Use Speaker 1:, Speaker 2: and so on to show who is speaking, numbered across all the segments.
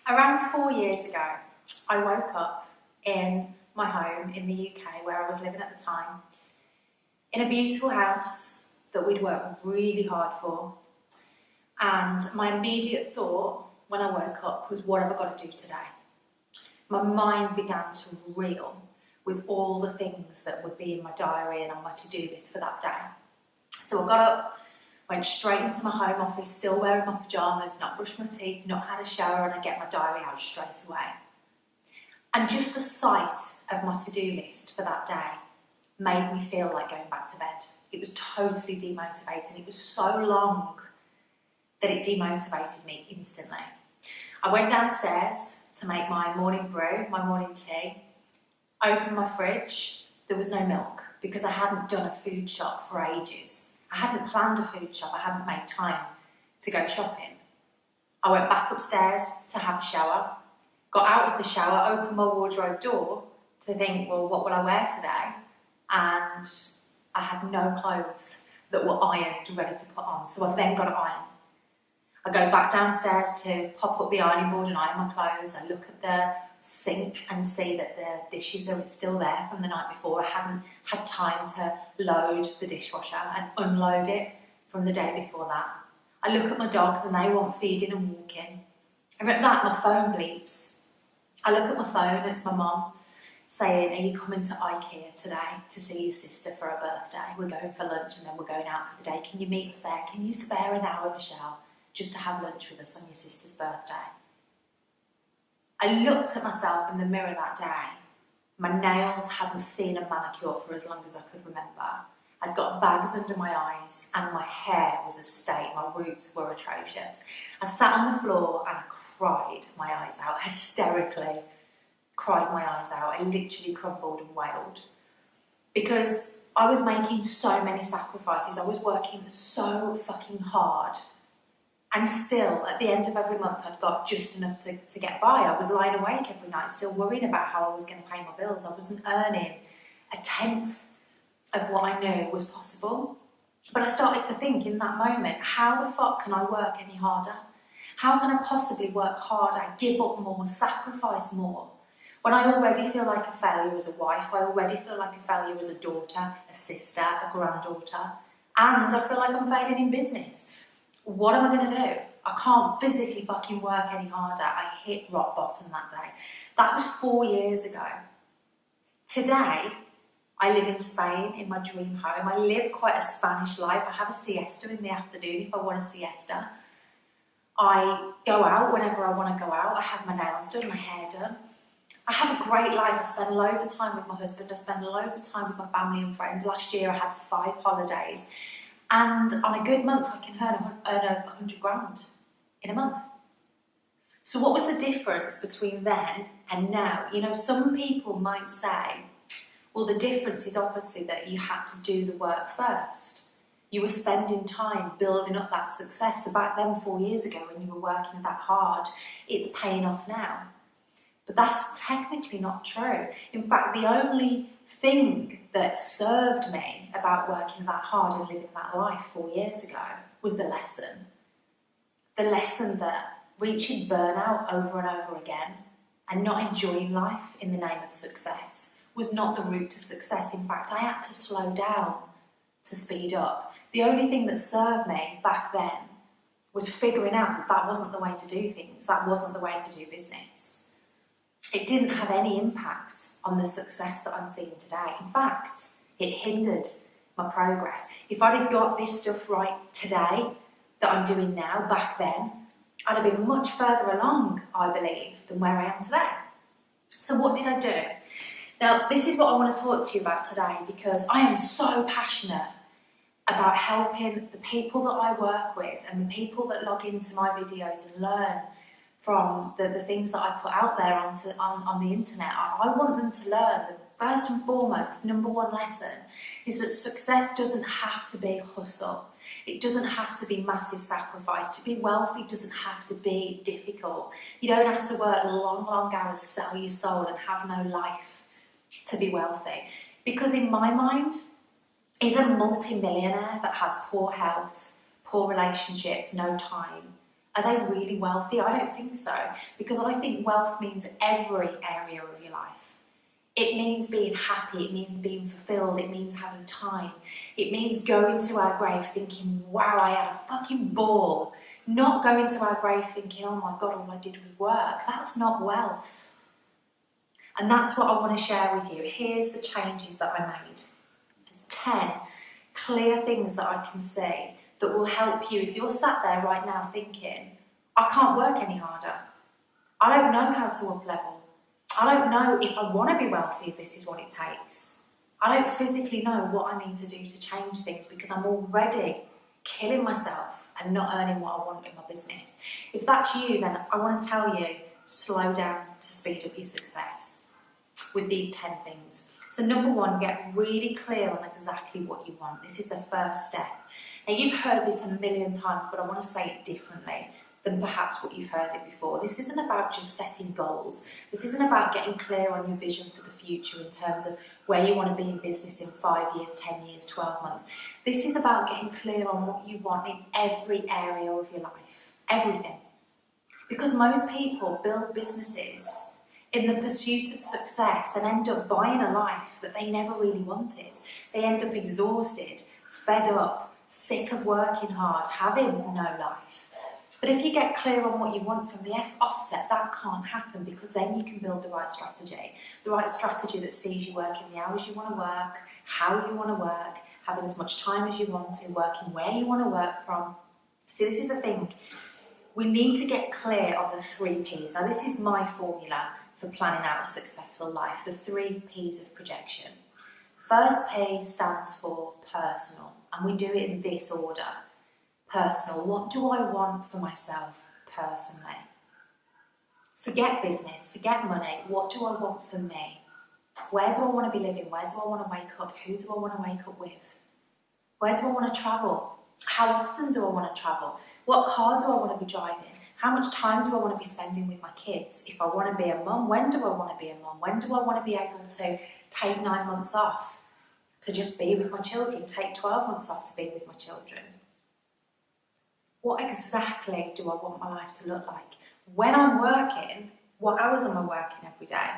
Speaker 1: Around 4 years ago, I woke up in my home in the UK where I was living at the time, in a beautiful house that we'd worked really hard for. And my immediate thought when I woke up was, what have I got to do today? My mind began to reel with all the things that would be in my diary and on my to-do list for that day. So I got up, went straight into my home office, still wearing my pyjamas, not brushed my teeth, not had a shower, and I get my diary out straight away. And just the sight of my to-do list for that day made me feel like going back to bed. It was totally demotivating. It was so long that it demotivated me instantly. I went downstairs to make my morning brew, my morning tea, opened my fridge. There was no milk because I hadn't done a food shop for ages. I hadn't planned a food shop. I hadn't made time to go shopping. I went back upstairs to have a shower, got out of the shower, opened my wardrobe door to think, well, what will I wear today? And I had no clothes that were ironed, ready to put on. So I then got to iron. I go back downstairs to pop up the ironing board and iron my clothes. I look at the sink and see that the dishes are still there from the night before. I hadn't had time to load the dishwasher and unload it from the day before that. I look at my dogs and they want feeding and walking. And at that, my phone bleeps. I look at my phone, it's my mum saying, are you coming to IKEA today to see your sister for her birthday? We're going for lunch and then we're going out for the day. Can you meet us there? Can you spare an hour, Michelle, just to have lunch with us on your sister's birthday? I looked at myself in the mirror that day. My nails hadn't seen a manicure for as long as I could remember. I'd got bags under my eyes and my hair was a state. My roots were atrocious. I sat on the floor and I cried my eyes out, hysterically cried my eyes out. I literally crumbled and wailed because I was making so many sacrifices. I was working so fucking hard. And still, at the end of every month, I'd got just enough to get by. I was lying awake every night, still worrying about how I was going to pay my bills. I wasn't earning a tenth of what I knew was possible. But I started to think in that moment, how the fuck can I work any harder? How can I possibly work harder, give up more, sacrifice more, when I already feel like a failure as a wife, I already feel like a failure as a daughter, a sister, a granddaughter, and I feel like I'm failing in business. What am I going to do? I can't physically fucking work any harder. I hit rock bottom that day. That was 4 years ago. Today, I live in Spain in my dream home. I live quite a Spanish life. I have a siesta in the afternoon if I want a siesta. I go out whenever I want to go out. I have my nails done, my hair done. I have a great life. I spend loads of time with my husband. I spend loads of time with my family and friends. Last year I had 5 holidays. And on a good month, I can earn 100 grand in a month. So what was the difference between then and now? You know, some people might say, well, the difference is obviously that you had to do the work first. You were spending time building up that success. So back then, 4 years ago, when you were working that hard, it's paying off now. But that's technically not true. In fact, the only thing that served me about working that hard and living that life 4 years ago was the lesson. The lesson that reaching burnout over and over again and not enjoying life in the name of success was not the route to success. In fact, I had to slow down to speed up. The only thing that served me back then was figuring out that that wasn't the way to do things. That wasn't the way to do business. It didn't have any impact on the success that I'm seeing today. In fact, it hindered my progress. If I'd have got this stuff right today that I'm doing now, back then, I'd have been much further along, I believe, than where I am today. So what did I do? Now, this is what I want to talk to you about today because I am so passionate about helping the people that I work with and the people that log into my videos and learn from the things that I put out there on the internet. I want them to learn the first and foremost, number one lesson is that success doesn't have to be hustle. It doesn't have to be massive sacrifice. To be wealthy doesn't have to be difficult. You don't have to work long, long hours, sell your soul and have no life to be wealthy. Because in my mind, is a multi-millionaire that has poor health, poor relationships, no time, Are they really wealthy? I don't think so, because I think wealth means every area of your life. It means being happy, it means being fulfilled, it means having time. It means going to our grave thinking, wow, I had a fucking ball. Not going to our grave thinking, oh my God, all I did was work. That's not wealth. And that's what I want to share with you. Here's the changes that I made. There's 10 clear things that I can see that will help you if you're sat there right now thinking, I can't work any harder. I don't know how to up level. I don't know if I want to be wealthy, if this is what it takes. I don't physically know what I need to do to change things because I'm already killing myself and not earning what I want in my business. If that's you, then I want to tell you, slow down to speed up your success with these 10 things. So number 1, get really clear on exactly what you want. This is the first step. Now you've heard this a million times, but I want to say it differently than perhaps what you've heard it before. This isn't about just setting goals. This isn't about getting clear on your vision for the future in terms of where you want to be in business in 5 years, 10 years, 12 months. This is about getting clear on what you want in every area of your life. Everything. Because most people build businesses in the pursuit of success and end up buying a life that they never really wanted. They end up exhausted, fed up, sick of working hard, having no life. But if you get clear on what you want from the offset, that can't happen because then you can build the right strategy that sees you working the hours you want to work, how you want to work, having as much time as you want to, working where you want to work from. See, this is the thing. We need to get clear on the 3 Ps. Now, this is my formula for planning out a successful life, the 3 Ps of projection. First P stands for personal, and we do it in this order. Personal, what do I want for myself personally? Forget business, forget money, what do I want for me? Where do I want to be living? Where do I want to wake up? Who do I want to wake up with? Where do I want to travel? How often do I want to travel? What car do I want to be driving? How much time do I want to be spending with my kids? If I want to be a mum, when do I want to be a mum? When do I want to be able to take 9 months off to just be with my children? Take 12 months off to be with my children? What exactly do I want my life to look like? When I'm working, what hours am I working every day?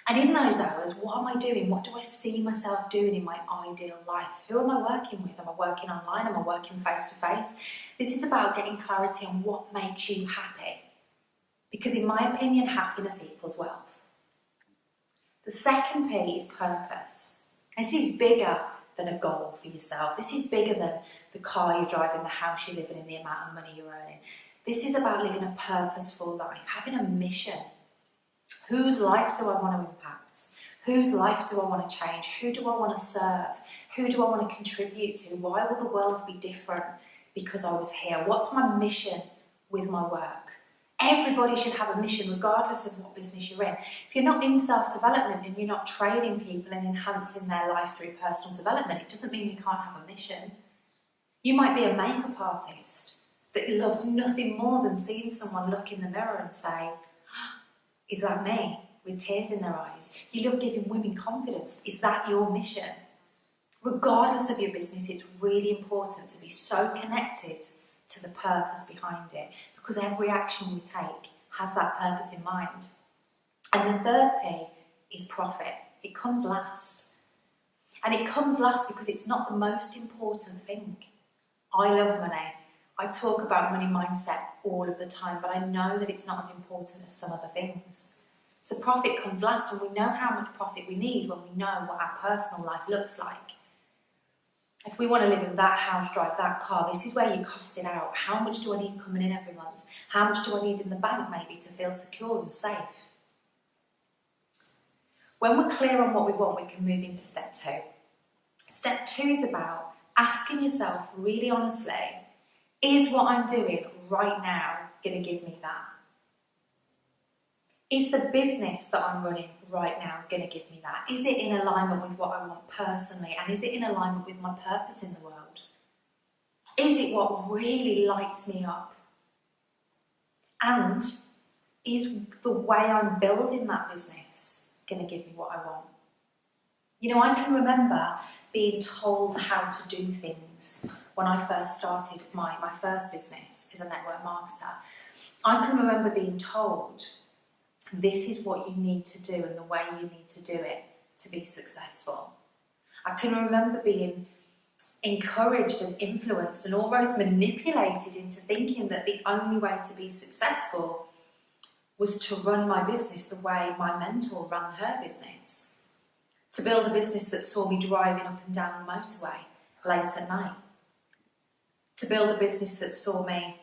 Speaker 1: And in those hours, what am I doing? What do I see myself doing in my ideal life? Who am I working with? Am I working online? Am I working face to face? This is about getting clarity on what makes you happy. Because in my opinion, happiness equals wealth. The second P is purpose. This is bigger than a goal for yourself. This is bigger than the car you're driving, the house you're living in, the amount of money you're earning. This is about living a purposeful life, having a mission. Whose life do I want to impact? Whose life do I want to change? Who do I want to serve? Who do I want to contribute to? Why will the world be different because I was here? What's my mission with my work? Everybody should have a mission regardless of what business you're in. If you're not in self-development and you're not training people and enhancing their life through personal development, it doesn't mean you can't have a mission. You might be a makeup artist that loves nothing more than seeing someone look in the mirror and say, is that me? With tears in their eyes. You love giving women confidence. Is that your mission? Regardless of your business, it's really important to be so connected to the purpose behind it, because every action we take has that purpose in mind. And the third P is profit. It comes last. And it comes last because it's not the most important thing. I love money. I talk about money mindset all of the time, but I know that it's not as important as some other things. So profit comes last, and we know how much profit we need when we know what our personal life looks like. If we want to live in that house, drive that car, this is where you cost it out. How much do I need coming in every month? How much do I need in the bank maybe to feel secure and safe? When we're clear on what we want, we can move into step 2. Step 2 is about asking yourself really honestly, is what I'm doing right now going to give me that? Is the business that I'm running right now going to give me that? Is it in alignment with what I want personally? And is it in alignment with my purpose in the world? Is it what really lights me up? And is the way I'm building that business going to give me what I want? You know, I can remember being told how to do things when I first started my first business as a network marketer. I can remember being told, this is what you need to do and the way you need to do it to be successful. I can remember being encouraged and influenced and almost manipulated into thinking that the only way to be successful was to run my business the way my mentor ran her business. To build a business that saw me driving up and down the motorway late at night. To build a business that saw me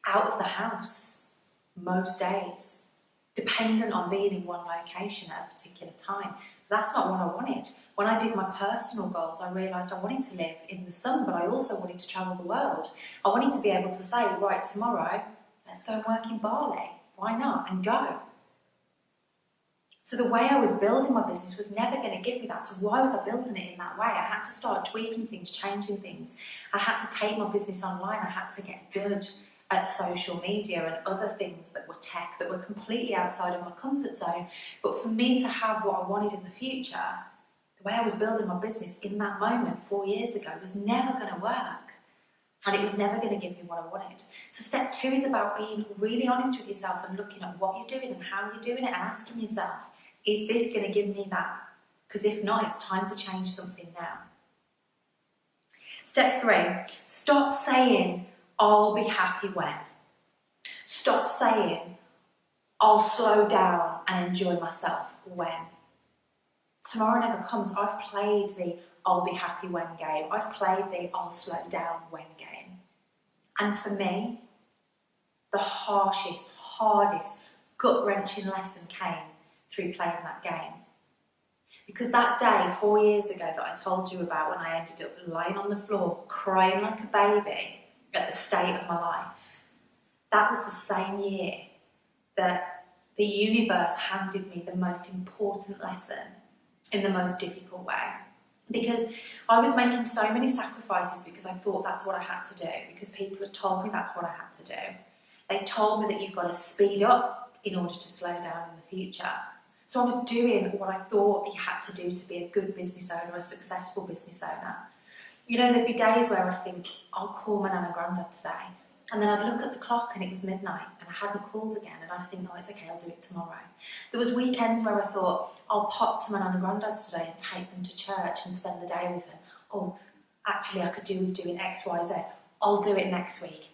Speaker 1: out of the house most days, dependent on being in one location at a particular time. That's not what I wanted. When I did my personal goals, I realised I wanted to live in the sun, but I also wanted to travel the world. I wanted to be able to say, right, tomorrow, let's go and work in Bali. Why not? And go. So the way I was building my business was never going to give me that. So why was I building it in that way? I had to start tweaking things, changing things. I had to take my business online. I had to get good at social media and other things that were tech, that were completely outside of my comfort zone. But for me to have what I wanted in the future, the way I was building my business in that moment 4 years ago was never going to work. And it was never going to give me what I wanted. So step 2 is about being really honest with yourself and looking at what you're doing and how you're doing it and asking yourself, is this going to give me that? Because if not, it's time to change something now. Step 3, stop saying, I'll be happy when. Stop saying, I'll slow down and enjoy myself when. Tomorrow never comes. I've played the I'll be happy when game. I've played the I'll slow down when game. And for me, the harshest, hardest, gut-wrenching lesson came through playing that game. Because that day, 4 years ago, that I told you about, when I ended up lying on the floor, crying like a baby at the state of my life, that was the same year that the universe handed me the most important lesson in the most difficult way. Because I was making so many sacrifices because I thought that's what I had to do, because people had told me that's what I had to do. They told me that you've got to speed up in order to slow down in the future. So I was doing what I thought you had to do to be a good business owner, a successful business owner. You know, there'd be days where I'd think, I'll call my nan and granddad today. And then I'd look at the clock and it was midnight and I hadn't called again, and I'd think, oh, it's okay, I'll do it tomorrow. There was weekends where I thought, I'll pop to my nan and granddad's today and take them to church and spend the day with them. Oh, actually I could do with doing X, Y, Z. I'll do it next week.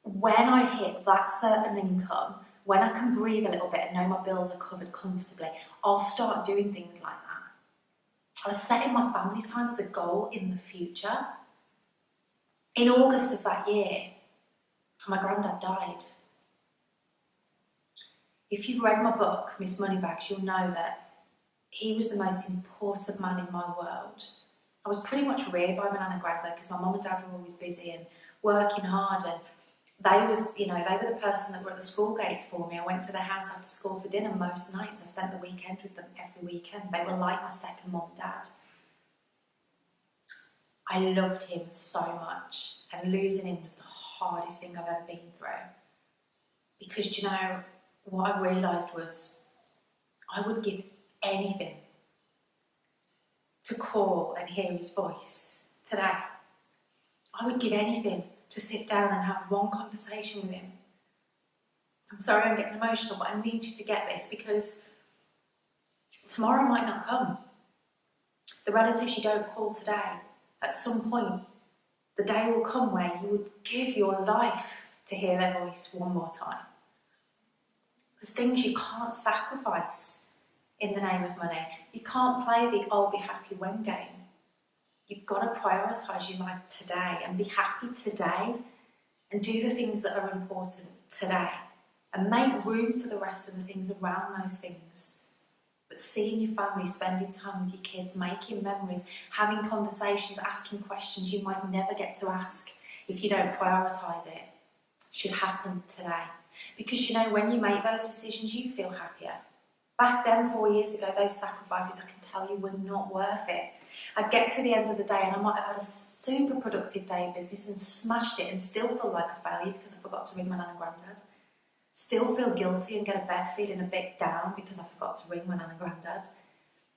Speaker 1: When I hit that certain income, when I can breathe a little bit and know my bills are covered comfortably, I'll start doing things like that. I was setting my family time as a goal in the future. In August of that year, my granddad died. If you've read my book, Miss Moneybags, you'll know that he was the most important man in my world. I was pretty much reared by my nan and granddad because my mum and dad were always busy and working hard, and they were the person that were at the school gates for me. I went to their house after school for dinner most nights. I spent the weekend with them every weekend. They were like my second mum and dad. I loved him so much, and losing him was the hardest thing I've ever been through. Because, you know, what I realised was I would give anything to call and hear his voice today. I would give anything to sit down and have one conversation with him. I'm sorry I'm getting emotional, but I need you to get this, because tomorrow might not come. The relatives you don't call today, at some point, the day will come where you would give your life to hear their voice one more time. There's things you can't sacrifice in the name of money. You can't play the I'll be happy when game. You've got to prioritise your life today and be happy today and do the things that are important today and make room for the rest of the things around those things. But seeing your family, spending time with your kids, making memories, having conversations, asking questions you might never get to ask if you don't prioritise it, should happen today. Because, you know, when you make those decisions, you feel happier. Back then, 4 years ago, those sacrifices, I can tell you, were not worth it. I'd get to the end of the day and I might have had a super productive day in business and smashed it and still feel like a failure because I forgot to ring my nan and granddad. Still feel guilty and get a bed feeling a bit down because I forgot to ring my nan and granddad.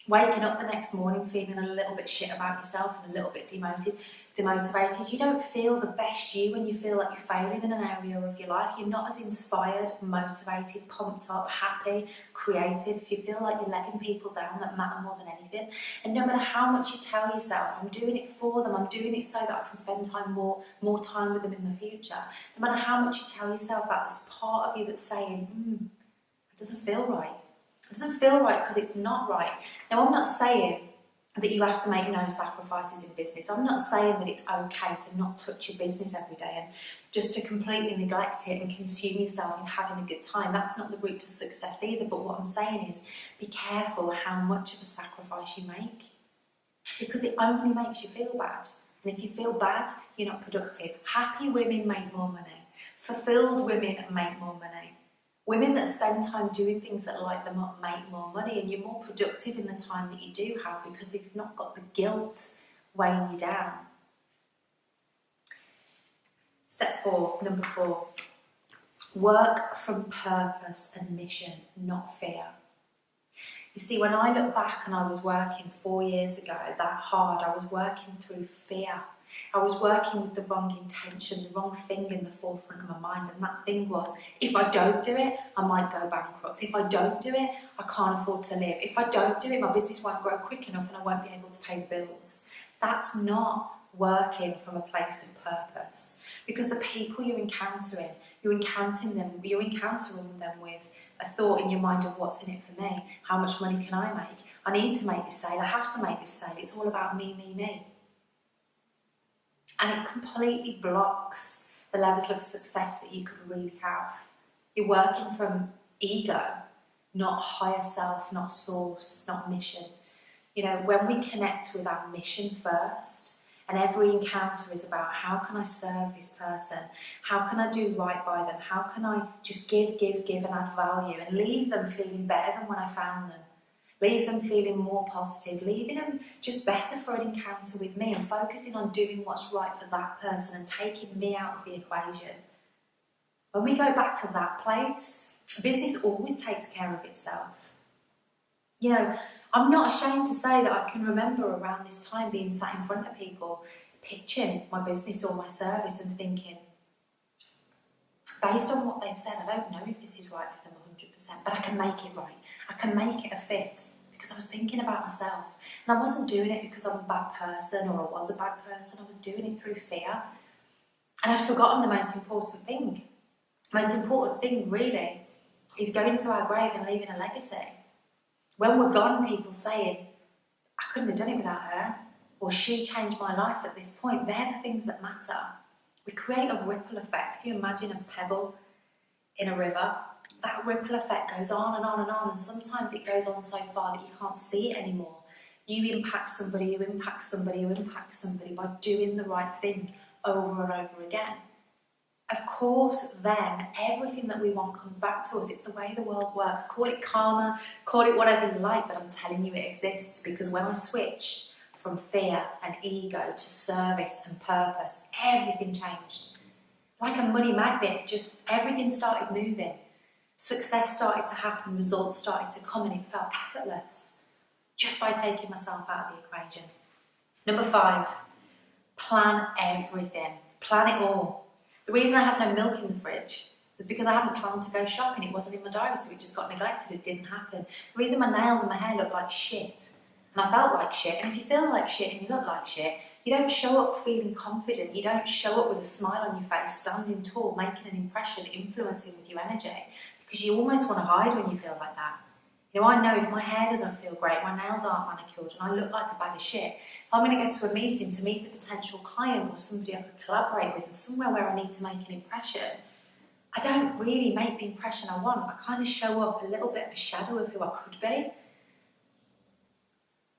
Speaker 1: Waking up the next morning feeling a little bit shit about yourself and a little bit demotivated. You don't feel the best you when you feel like you're failing in an area of your life. You're not as inspired, motivated, pumped up, happy, creative. If you feel like you're letting people down that matter more than anything. And no matter how much you tell yourself, I'm doing it for them, I'm doing it so that I can spend more time with them in the future. No matter how much you tell yourself that, there's part of you that's saying, it doesn't feel right. It doesn't feel right because it's not right. Now, I'm not saying that you have to make no sacrifices in business. I'm not saying that it's okay to not touch your business every day and just to completely neglect it and consume yourself in having a good time. That's not the route to success either. But what I'm saying is be careful how much of a sacrifice you make, because it only makes you feel bad. And if you feel bad, you're not productive. Happy women make more money. Fulfilled women make more money. Women that spend time doing things that light them up make more money, and you're more productive in the time that you do have because they've not got the guilt weighing you down. Step 4, number 4. Work from purpose and mission, not fear. You see, when I look back and I was working 4 years ago that hard, I was working through fear. I was working with the wrong intention, the wrong thing in the forefront of my mind, and that thing was, if I don't do it, I might go bankrupt. If I don't do it, I can't afford to live. If I don't do it, my business won't grow quick enough and I won't be able to pay the bills. That's not working from a place of purpose, because the people you're encountering them with a thought in your mind of what's in it for me. How much money can I make? I need to make this sale. I have to make this sale. It's all about me, me, me. And it completely blocks the levels of success that you could really have. You're working from ego, not higher self, not source, not mission. You know, when we connect with our mission first, and every encounter is about how can I serve this person? How can I do right by them? How can I just give and add value and leave them feeling better than when I found them? Leave them feeling more positive, leaving them just better for an encounter with me and focusing on doing what's right for that person and taking me out of the equation. When we go back to that place, business always takes care of itself. You know, I'm not ashamed to say that I can remember around this time being sat in front of people, pitching my business or my service and thinking, based on what they've said, I don't know if this is right for them 100%, but I can make it right. I can make it a fit, because I was thinking about myself. And I wasn't doing it because I'm a bad person or I was a bad person. I was doing it through fear. And I'd forgotten the most important thing. The most important thing, really, is going to our grave and leaving a legacy. When we're gone, people saying, I couldn't have done it without her, or she changed my life at this point. They're the things that matter. We create a ripple effect. If you imagine a pebble in a river, that ripple effect goes on and on and on, and sometimes it goes on so far that you can't see it anymore. You impact somebody, you impact somebody, you impact somebody by doing the right thing over and over again. Of course, then, everything that we want comes back to us. It's the way the world works. Call it karma, call it whatever you like, but I'm telling you it exists, because when I switched from fear and ego to service and purpose, everything changed. Like a money magnet, just everything started moving. Success started to happen, results started to come, and it felt effortless just by taking myself out of the equation. Number 5, plan everything. Plan it all. The reason I had no milk in the fridge was because I hadn't planned to go shopping. It wasn't in my diary, so it just got neglected. It didn't happen. The reason my nails and my hair looked like shit, and I felt like shit, and if you feel like shit and you look like shit, you don't show up feeling confident. You don't show up with a smile on your face, standing tall, making an impression, influencing with your energy, because you almost want to hide when you feel like that. You know, I know if my hair doesn't feel great, my nails aren't manicured, and I look like a bag of shit, if I'm going to go to a meeting to meet a potential client or somebody I could collaborate with, and somewhere where I need to make an impression, I don't really make the impression I want. I kind of show up a little bit of a shadow of who I could be.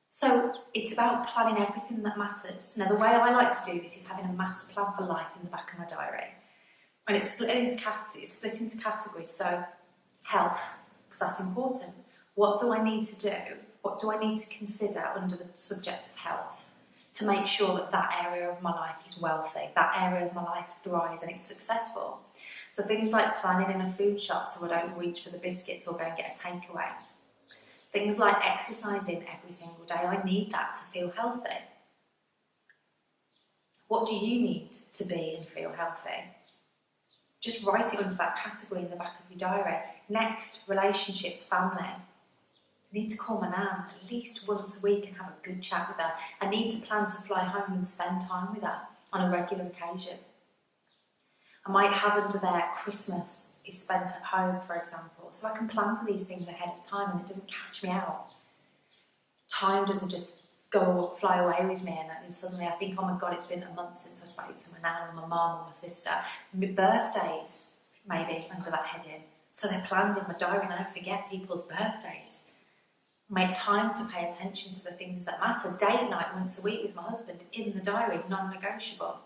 Speaker 1: So it's about planning everything that matters. Now, the way I like to do this is having a master plan for life in the back of my diary. And it's split into categories. So health, because that's important. What do I need to do? What do I need to consider under the subject of health to make sure that that area of my life is wealthy, that area of my life thrives and it's successful? So things like planning in a food shop so I don't reach for the biscuits or go and get a takeaway. Things like exercising every single day. I need that to feel healthy. What do you need to be and feel healthy? Just write it under that category in the back of your diary. Next, relationships, family. I need to call my nan at least once a week and have a good chat with her. I need to plan to fly home and spend time with her on a regular occasion. I might have under there Christmas is spent at home, for example, so I can plan for these things ahead of time and it doesn't catch me out. Time doesn't just fly away with me and suddenly I think, oh my God, it's been a month since I spoke to my nan or my mum or my sister. My birthdays, maybe, under that heading. So they're planned in my diary and I don't forget people's birthdays. Make time to pay attention to the things that matter. Date night once a week with my husband in the diary, non-negotiable.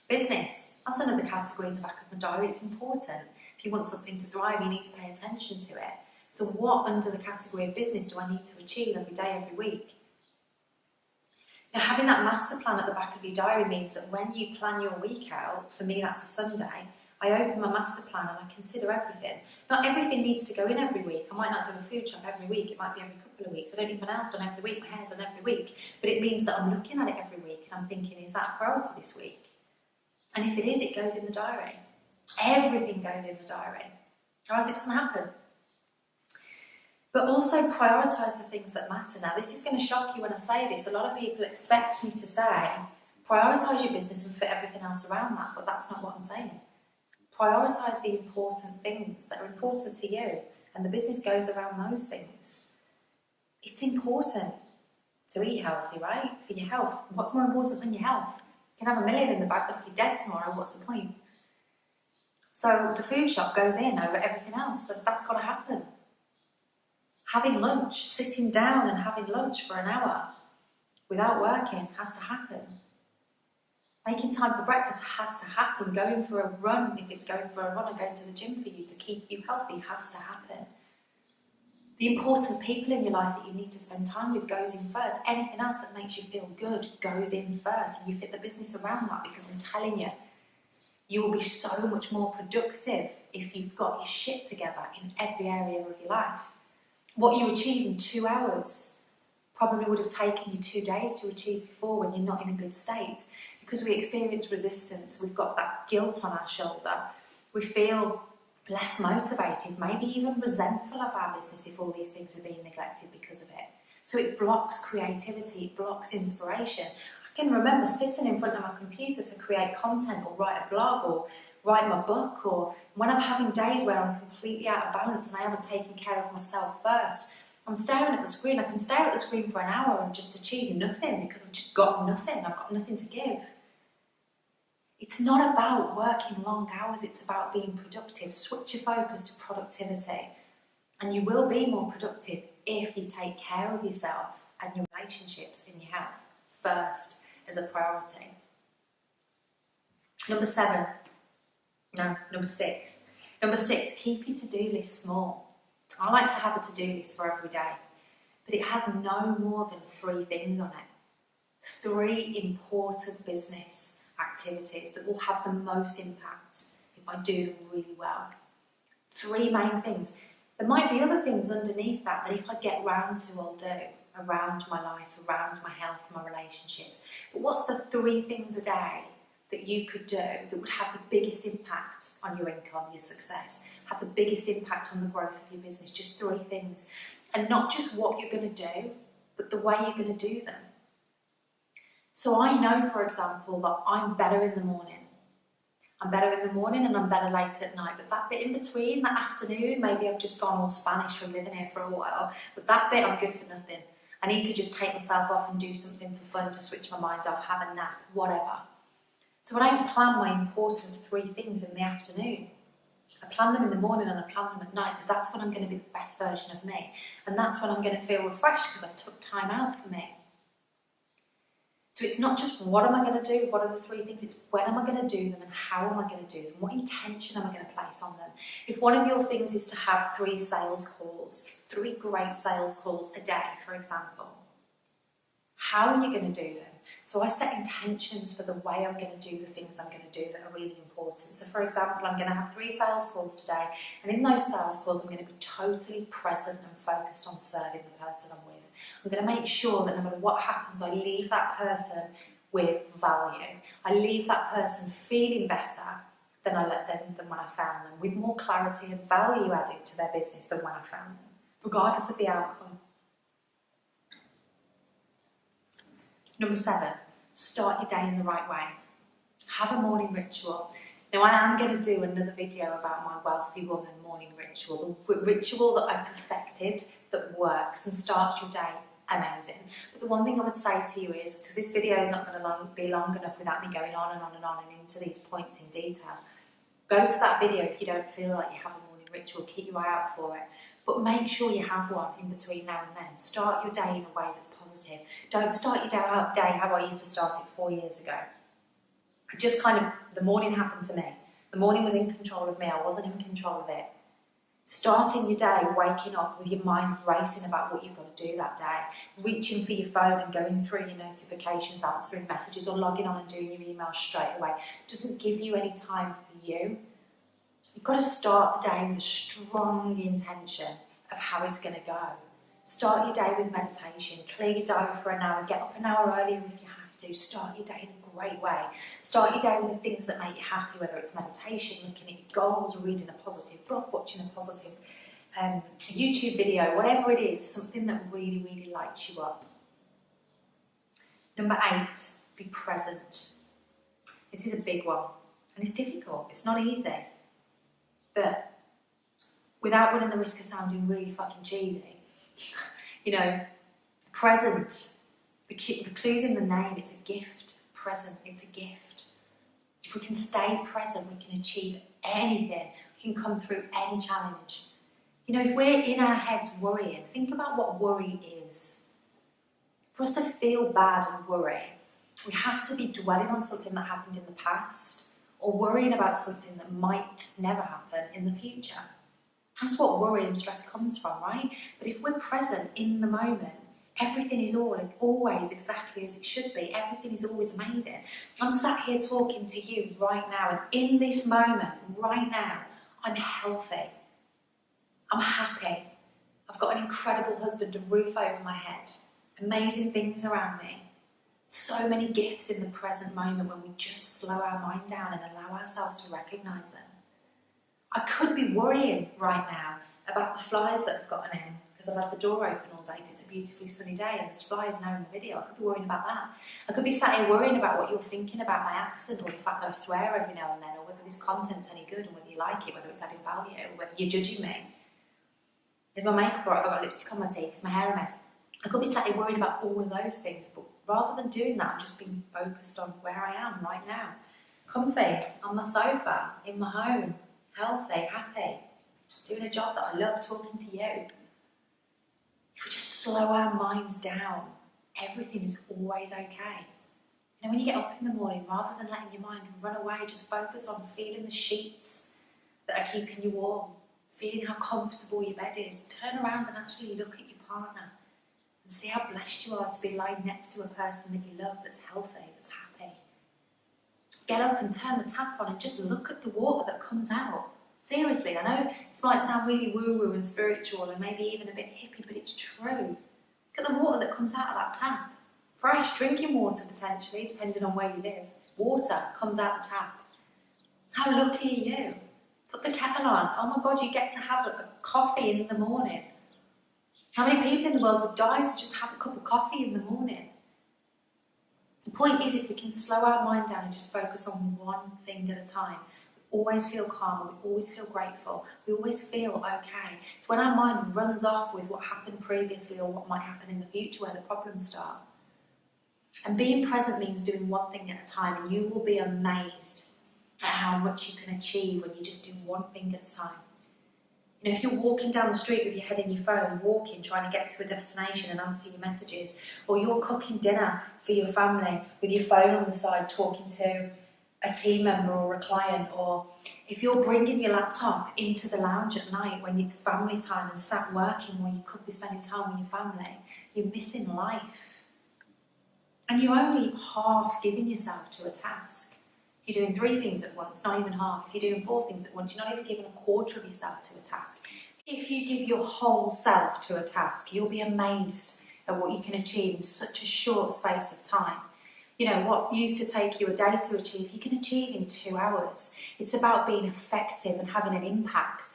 Speaker 1: Business, that's another category in the back of my diary. It's important. If you want something to thrive, you need to pay attention to it. So what under the category of business do I need to achieve every day, every week? Now, having that master plan at the back of your diary means that when you plan your week out, for me that's a Sunday, I open my master plan and I consider everything. Not everything needs to go in every week. I might not do a food shop every week, it might be every couple of weeks. I don't need my nails done every week, my hair done every week. But it means that I'm looking at it every week and I'm thinking, is that a priority this week? And if it is, it goes in the diary. Everything goes in the diary, or else it doesn't happen. But also prioritise the things that matter. Now, this is going to shock you when I say this. A lot of people expect me to say, prioritise your business and fit everything else around that, but that's not what I'm saying. Prioritise the important things that are important to you, and the business goes around those things. It's important to eat healthy, right? For your health. What's more important than your health? You can have $1 million in the bank, but if you're dead tomorrow, what's the point? So the food shop goes in over everything else, so that's got to happen. Having lunch, sitting down and having lunch for an hour without working has to happen. Making time for breakfast has to happen. Going for a run, if it's going for a run or going to the gym for you to keep you healthy, has to happen. The important people in your life that you need to spend time with goes in first. Anything else that makes you feel good goes in first. And you fit the business around that, because I'm telling you, you will be so much more productive if you've got your shit together in every area of your life. What you achieve in 2 hours probably would have taken you 2 days to achieve before when you're not in a good state. Because we experience resistance, we've got that guilt on our shoulder. We feel less motivated, maybe even resentful of our business if all these things are being neglected because of it. So it blocks creativity, it blocks inspiration. I can remember sitting in front of my computer to create content or write a blog or write my book, or when I'm having days where I'm completely out of balance and I haven't taken care of myself first, I'm staring at the screen. I can stare at the screen for an hour and just achieve nothing because I've just got nothing. I've got nothing to give. It's not about working long hours, it's about being productive. Switch your focus to productivity and you will be more productive if you take care of yourself and your relationships and your health first as a priority. Number 6. Number 6, keep your to-do list small. I like to have a to-do list for every day, but it has no more than 3 things on it. 3 important business activities that will have the most impact if I do them really well. 3 main things. There might be other things underneath that if I get round to, I'll do around my life, around my health, my relationships. But what's the 3 things a day that you could do that would have the biggest impact on your income, your success, have the biggest impact on the growth of your business? Just 3 things. And not just what you're going to do, but the way you're going to do them. So I know, for example, that I'm better in the morning. I'm better in the morning and I'm better late at night. But that bit in between, that afternoon, maybe I've just gone all Spanish from living here for a while. But that bit, I'm good for nothing. I need to just take myself off and do something for fun to switch my mind off, have a nap, whatever. So I don't plan my important 3 things in the afternoon. I plan them in the morning and I plan them at night because that's when I'm going to be the best version of me. And that's when I'm going to feel refreshed because I've took time out for me. So it's not just what am I going to do, what are the 3 things, it's when am I going to do them and how am I going to do them, what intention am I going to place on them. If one of your things is to have 3 sales calls, 3 great sales calls a day, for example, how are you going to do them? So I set intentions for the way I'm going to do the things I'm going to do that are really important. So for example, I'm going to have 3 sales calls today, and in those sales calls I'm going to be totally present and focused on serving the person I'm with. I'm going to make sure that no matter what happens, I leave that person with value. I leave that person feeling better than when I found them, with more clarity and value added to their business than when I found them, regardless of the outcome. Number 7, start your day in the right way. Have a morning ritual. Now I am going to do another video about my wealthy woman morning ritual, the ritual that I've perfected that works and starts your day amazing. But the one thing I would say to you is, because this video is not going to be long enough without me going on and on and on and into these points in detail, go to that video if you don't feel like you have a morning ritual, keep your eye out for it. But make sure you have one in between now and then. Start your day in a way that's positive. Don't start your day how I used to start it 4 years ago. The morning happened to me. The morning was in control of me. I wasn't in control of it. Starting your day, waking up with your mind racing about what you've got to do that day, reaching for your phone and going through your notifications, answering messages or logging on and doing your emails straight away doesn't give you any time for you. You've got to start the day with a strong intention of how it's going to go. Start your day with meditation, clear your diary for an hour, get up an hour earlier if you have to. Start your day in a great way. Start your day with the things that make you happy, whether it's meditation, looking at your goals, reading a positive book, watching a positive YouTube video, whatever it is, something that really, really lights you up. Number 8, be present. This is a big one, and it's difficult. It's not easy. But without running the risk of sounding really fucking cheesy, present, the clue's in the name, it's a gift. Present, it's a gift. If we can stay present, we can achieve anything. We can come through any challenge. If we're in our heads worrying, think about what worry is. For us to feel bad and worry, we have to be dwelling on something that happened in the past, or worrying about something that might never happen in the future. That's what worry and stress comes from, right? But if we're present in the moment, everything is always exactly as it should be. Everything is always amazing. I'm sat here talking to you right now, and in this moment, right now, I'm healthy. I'm happy. I've got an incredible husband, a roof over my head, amazing things around me. So many gifts in the present moment when we just slow our mind down and allow ourselves to recognise them. I could be worrying right now about the flies that have gotten in because I've had the door open all day because it's a beautifully sunny day and there's flies now in the video. I could be worrying about that. I could be sat here worrying about what you're thinking about my accent, or the fact that I swear every now and then, or whether this content's any good and whether you like it, whether it's adding value, or whether you're judging me. Is my makeup alright? Have I got lipstick on my teeth? Is my hair a mess? I could be sat here worrying about all of those things, but rather than doing that, I'm just being focused on where I am right now. Comfy, on my sofa, in my home, healthy, happy, doing a job that I love, talking to you. If we just slow our minds down, everything is always okay. When you get up in the morning, rather than letting your mind run away, just focus on feeling the sheets that are keeping you warm, feeling how comfortable your bed is. Turn around and actually look at your partner and see how blessed you are to be lying next to a person that you love, that's healthy, that's happy. Get up and turn the tap on and just look at the water that comes out. Seriously, I know this might sound really woo-woo and spiritual and maybe even a bit hippie, but it's true. Look at the water that comes out of that tap. Fresh drinking water, potentially, depending on where you live. Water comes out the tap. How lucky are you? Put the kettle on. Oh my God, you get to have a coffee in the morning. How many people in the world would die to just have a cup of coffee in the morning? The point is, if we can slow our mind down and just focus on one thing at a time, we always feel calm, we always feel grateful, we always feel okay. It's when our mind runs off with what happened previously or what might happen in the future where the problems start. And being present means doing one thing at a time, and you will be amazed at how much you can achieve when you just do one thing at a time. If you're walking down the street with your head in your phone, walking, trying to get to a destination and answer your messages, or you're cooking dinner for your family with your phone on the side talking to a team member or a client, or if you're bringing your laptop into the lounge at night when it's family time and sat working where you could be spending time with your family, you're missing life. and you're only half giving yourself to a task. If you're doing 3 things at once, not even half. If you're doing 4 things at once, you're not even giving a quarter of yourself to a task. If you give your whole self to a task, you'll be amazed at what you can achieve in such a short space of time. You know, what used to take you a day to achieve, you can achieve in 2 hours. It's about being effective and having an impact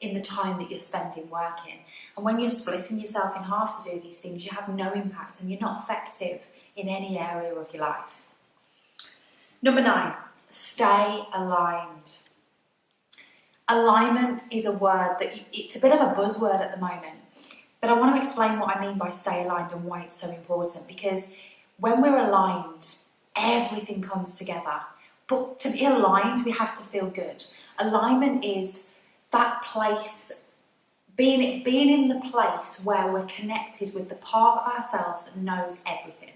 Speaker 1: in the time that you're spending working. And when you're splitting yourself in half to do these things, you have no impact and you're not effective in any area of your life. Number 9, stay aligned. Alignment is a word that it's a bit of a buzzword at the moment, but I want to explain what I mean by stay aligned and why it's so important, because when we're aligned, everything comes together. But to be aligned, we have to feel good. Alignment is that place, being in the place where we're connected with the part of ourselves that knows everything.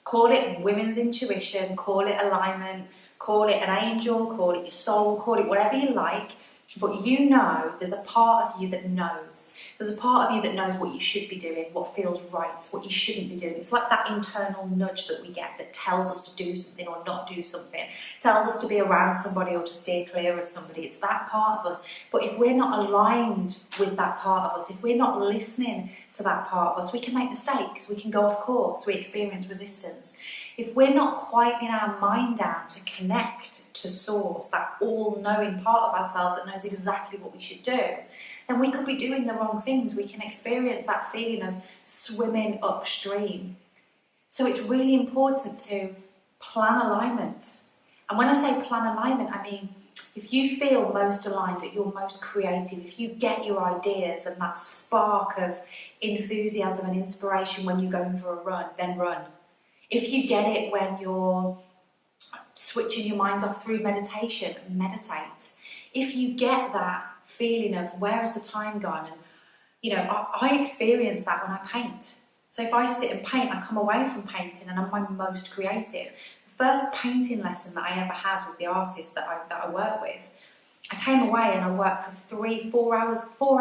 Speaker 1: Call it women's intuition, call it alignment, call it an angel, call it your soul, call it whatever you like. But you know there's a part of you that knows. There's a part of you that knows what you should be doing, what feels right, what you shouldn't be doing. It's like that internal nudge that we get that tells us to do something or not do something, tells us to be around somebody or to steer clear of somebody. It's that part of us. But if we're not aligned with that part of us, if we're not listening to that part of us, we can make mistakes, we can go off course, we experience resistance. If we're not quieting our mind down to connect to source, that all-knowing part of ourselves that knows exactly what we should do, then we could be doing the wrong things. We can experience that feeling of swimming upstream. So it's really important to plan alignment. And when I say plan alignment, I mean, if you feel most aligned, at your most creative, if you get your ideas and that spark of enthusiasm and inspiration when you're going for a run, then run. If you get it when you're switching your mind off through meditation, meditate. If you get that feeling of where has the time gone, and you know, I experience that when I paint. So if I sit and paint, I come away from painting and I'm my most creative. The first painting lesson that I ever had with the artist that I work with, I came away and I worked for 4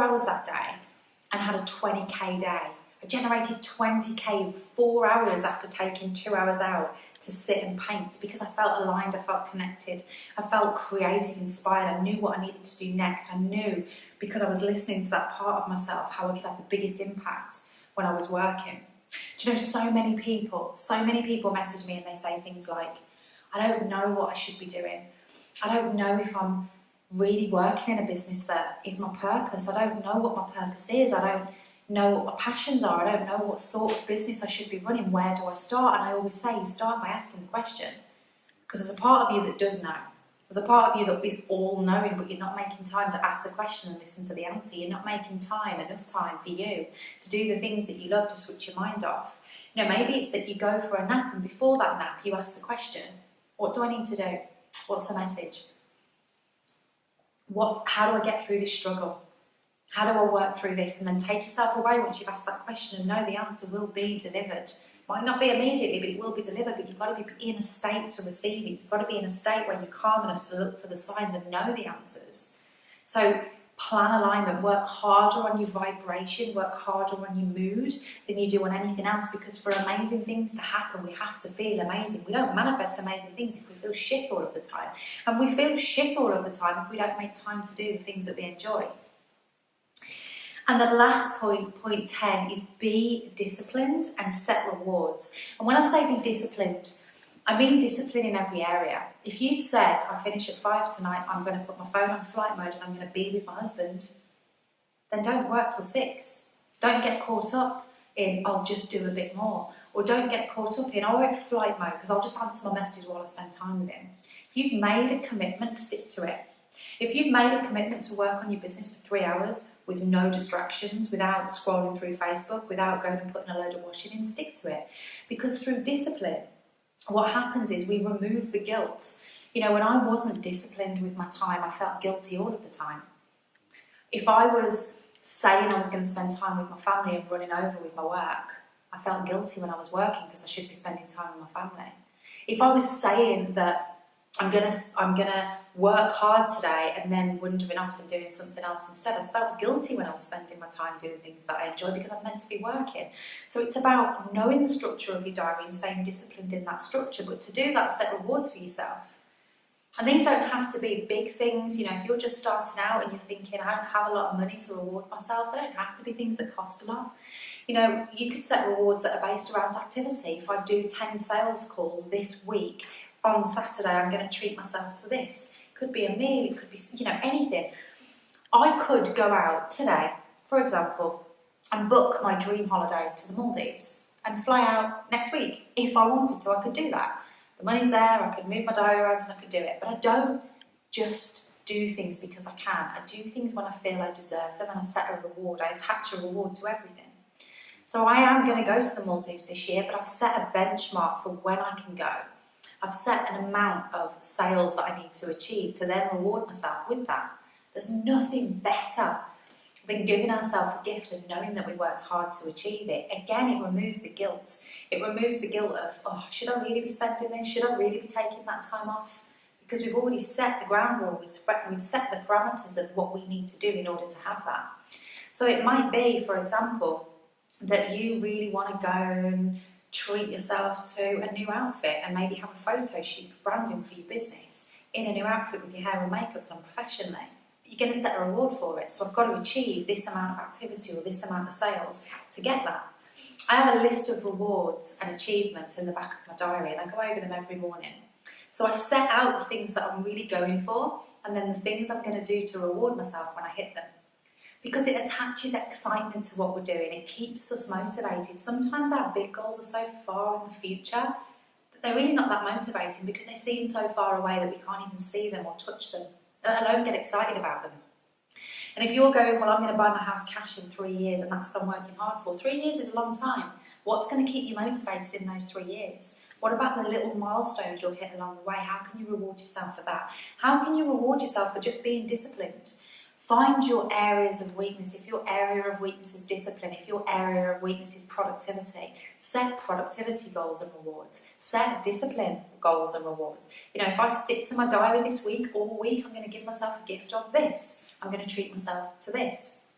Speaker 1: hours that day and had a 20k day. I generated 20k in 4 hours after taking 2 hours out to sit and paint because I felt aligned, I felt connected, I felt creative, inspired, I knew what I needed to do next. I knew, because I was listening to that part of myself, how I could have the biggest impact when I was working. Do you know, so many people message me and they say things like, I don't know what I should be doing. I don't know if I'm really working in a business that is my purpose. I don't know what my purpose is. I don't know what my passions are. I don't know what sort of business I should be running. Where do I start? And I always say you start by asking the question, because there's a part of you that does know. There's a part of you that is all-knowing, but you're not making time to ask the question and listen to the answer. You're not making enough time for you to do the things that you love, to switch your mind off. You know, maybe it's that you go for a nap and before that nap you ask the question, what do I need to do? What's the message? How do I get through this struggle? How do I work through this? And then take yourself away once you've asked that question and know the answer will be delivered. Might not be immediately, but it will be delivered. But you've got to be in a state to receive it. You've got to be in a state where you're calm enough to look for the signs and know the answers. So plan alignment, work harder on your vibration, work harder on your mood than you do on anything else, because for amazing things to happen, we have to feel amazing. We don't manifest amazing things if we feel shit all of the time. And we feel shit all of the time if we don't make time to do the things that we enjoy. And the last point, point 10, is be disciplined and set rewards. And when I say be disciplined, I mean discipline in every area. If you've said, I finish at 5 tonight, I'm going to put my phone on flight mode and I'm going to be with my husband, then don't work till 6. Don't get caught up in, I'll just do a bit more. Or don't get caught up in, I'll go flight mode because I'll just answer my messages while I spend time with him. If you've made a commitment, stick to it. If you've made a commitment to work on your business for 3 hours with no distractions, without scrolling through Facebook, without going and putting a load of washing in, stick to it. Because through discipline, what happens is we remove the guilt. You know, when I wasn't disciplined with my time, I felt guilty all of the time. If I was saying I was going to spend time with my family and running over with my work, I felt guilty when I was working because I should be spending time with my family. If I was saying that I'm gonna work hard today and then wandering off and doing something else instead. I felt guilty when I was spending my time doing things that I enjoy because I'm meant to be working. So it's about knowing the structure of your diary and staying disciplined in that structure. But to do that, set rewards for yourself. And these don't have to be big things. You know, if you're just starting out and you're thinking, I don't have a lot of money to reward myself, they don't have to be things that cost a lot. You know, you could set rewards that are based around activity. If I do 10 sales calls this week, on Saturday I'm going to treat myself to this. It could be a meal, it could be, you know, anything. I could go out today, for example, and book my dream holiday to the Maldives and fly out next week. If I wanted to, I could do that. The money's there, I could move my diary around and I could do it. But I don't just do things because I can. I do things when I feel I deserve them, and I set a reward. I attach a reward to everything. So I am going to go to the Maldives this year, but I've set a benchmark for when I can go. I've set an amount of sales that I need to achieve to then reward myself with that. There's nothing better than giving ourselves a gift and knowing that we worked hard to achieve it. Again, it removes the guilt. It removes the guilt of, oh, should I really be spending this? Should I really be taking that time off? Because we've already set the ground rule. We've set the parameters of what we need to do in order to have that. So it might be, for example, that you really want to go and treat yourself to a new outfit and maybe have a photo shoot for branding for your business in a new outfit with your hair and makeup done professionally. You're going to set a reward for it. So I've got to achieve this amount of activity or this amount of sales to get that. I have a list of rewards and achievements in the back of my diary, and I go over them every morning. So I set out the things that I'm really going for and then the things I'm going to do to reward myself when I hit them. Because it attaches excitement to what we're doing. It keeps us motivated. Sometimes our big goals are so far in the future that they're really not that motivating because they seem so far away that we can't even see them or touch them, let alone get excited about them. And if you're going, well, I'm going to buy my house cash in 3 years and that's what I'm working hard for. 3 years is a long time. What's going to keep you motivated in those 3 years? What about the little milestones you'll hit along the way? How can you reward yourself for that? How can you reward yourself for just being disciplined? Find your areas of weakness. If your area of weakness is discipline, if your area of weakness is productivity, set productivity goals and rewards. Set discipline goals and rewards. You know, if I stick to my diary this week, all week, I'm going to give myself a gift of this. I'm going to treat myself to this.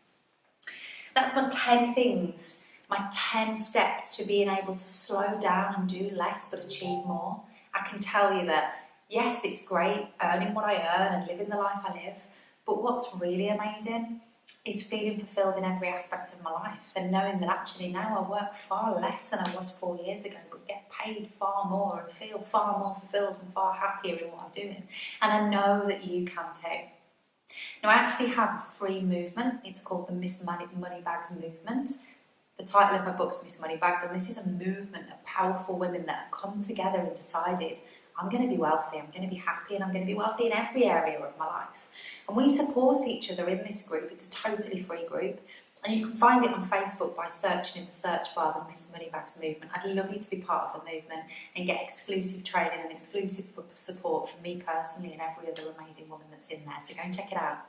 Speaker 1: That's my 10 things, my 10 steps to being able to slow down and do less but achieve more. I can tell you that, yes, it's great earning what I earn and living the life I live, but what's really amazing is feeling fulfilled in every aspect of my life and knowing that actually now I work far less than I was 4 years ago, but get paid far more and feel far more fulfilled and far happier in what I'm doing. And I know that you can too. Now I actually have a free movement. It's called the Miss Moneybags movement. The title of my book is Miss Moneybags, and this is a movement of powerful women that have come together and decided I'm going to be wealthy, I'm going to be happy, and I'm going to be wealthy in every area of my life. And we support each other in this group. It's a totally free group. And you can find it on Facebook by searching in the search bar, the Miss Moneybags movement. I'd love you to be part of the movement and get exclusive training and exclusive support from me personally and every other amazing woman that's in there. So go and check it out.